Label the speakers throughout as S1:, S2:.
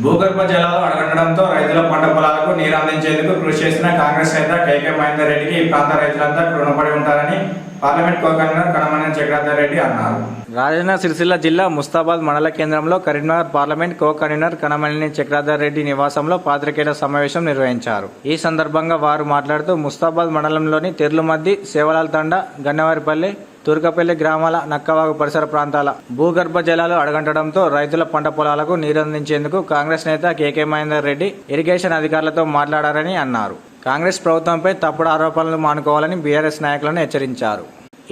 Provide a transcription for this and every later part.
S1: భూగర్భ జలాలు అడగడంతో రైతుల పంట పొలాలకు నీరు అందించేందుకు కృషి చేసిన కాంగ్రెస్ నేత కేకే మహేందర్ రెడ్డికి ఈ ప్రాంత రైతులంతా రుణపడి ఉంటారని parliament co convener Kanamaneni Chakradhar Reddy అన్నారు. రాజన్న సిరిసిల్ల జిల్లా ముస్తాబాద్ మండల కేంద్రంలో Karimnagar parliament co convener Kanamaneni Chakradhar Reddy నివాసంలో పాత్రికేయుల సమావేశం నిర్వహించారు. ఈ సందర్భంగా వారు మాట్లాడుతూ ముస్తాబాద్ మండలంలోని తెర్లుమద్ది, సేవలాల్ తండ, గన్నవారిపల్లి, తుర్కపల్లి గ్రామాల నక్కవాగు పరిసర ప్రాంతాల భూగర్భ జలాలు అడగంటడంతో రైతుల పంట పొలాలకు నీరందించేందుకు కాంగ్రెస్ నేత కేకే మహేందర్ రెడ్డి ఇరిగేషన్ అధికారులతో మాట్లాడారని అన్నారు. కాంగ్రెస్ ప్రభుత్వంపై తప్పుడు ఆరోపణలు మానుకోవాలని బీఆర్ఎస్ నాయకులను హెచ్చరించారు.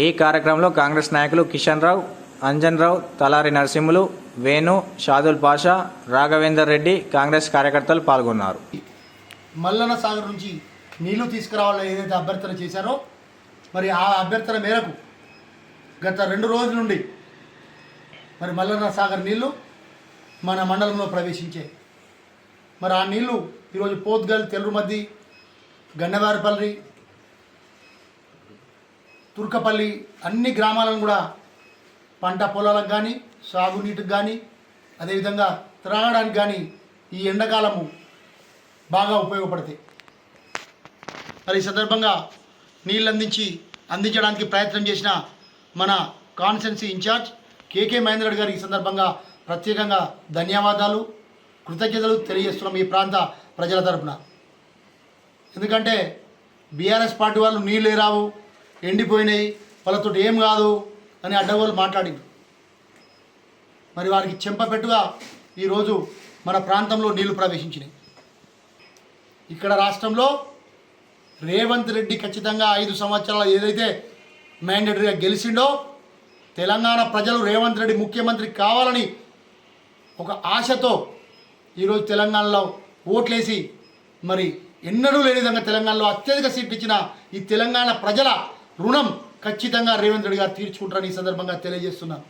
S1: ఈ కార్యక్రమంలో కాంగ్రెస్ నాయకులు కిషన్ రావు, అంజన్ రావు, తలారి నరసింహులు, వేణు, షాదుల్ పాషా, రాఘవేందర్ రెడ్డి కాంగ్రెస్ కార్యకర్తలు పాల్గొన్నారు.
S2: మల్లన్న సాగర్ నుంచి నీళ్లు తీసుకురావాలని ఏదైతే అభ్యర్థన చేశారో మరి ఆ అభ్యర్థన మేరకు గత 2 రోజుల నుండి మరి మల్లన్న సాగర్ నీళ్లు మన మండలంలో ప్రవేశించాయి. మరి ఆ నీళ్లు ఈరోజు పోత్గల్, తెల్లుమద్ది, గన్నవారిపల్లి, తుర్కపల్లి అన్ని గ్రామాలను కూడా పంట పొలాలకు కానీ, సాగునీటికి కానీ, అదేవిధంగా త్రాగడానికి కానీ ఈ ఎండాకాలము బాగా ఉపయోగపడతాయి. మరి ఈ సందర్భంగా నీళ్ళు అందించడానికి ప్రయత్నం చేసిన మన కాన్స్టిట్యున్సీ ఇన్ఛార్జ్ కేకే మహేందర్ రెడ్డి గారు ఈ సందర్భంగా ప్రత్యేకంగా ధన్యవాదాలు, కృతజ్ఞతలు తెలియజేస్తున్నాం ఈ ప్రాంత ప్రజల తరపున. ఎందుకంటే బీఆర్ఎస్ పార్టీ వాళ్ళు నీళ్ళు రావు, ఎండిపోయినాయి, వాళ్ళతో ఏం కాదు అని అడ్డగోలు మాట్లాడింది. మరి వారికి చెంపపెట్టుగా ఈరోజు మన ప్రాంతంలో నీళ్లు ప్రవేశించినాయి. ఇక్కడ రాష్ట్రంలో రేవంత్ రెడ్డి ఖచ్చితంగా 5 సంవత్సరాలు ఏదైతే మ్యాండేటరీగా గెలిచిండో తెలంగాణ ప్రజలు రేవంత్ రెడ్డి ముఖ్యమంత్రి కావాలని ఒక ఆశతో ఈరోజు తెలంగాణలో ఓట్లేసి మరి ఎన్నడూ లేని విధంగా తెలంగాణలో అత్యధిక సీట్లు ఇచ్చిన ఈ తెలంగాణ ప్రజల రుణం ఖచ్చితంగా రేవంత్ రెడ్డి గారు తీర్చుకుంటారని ఈ సందర్భంగా తెలియజేస్తున్నాను.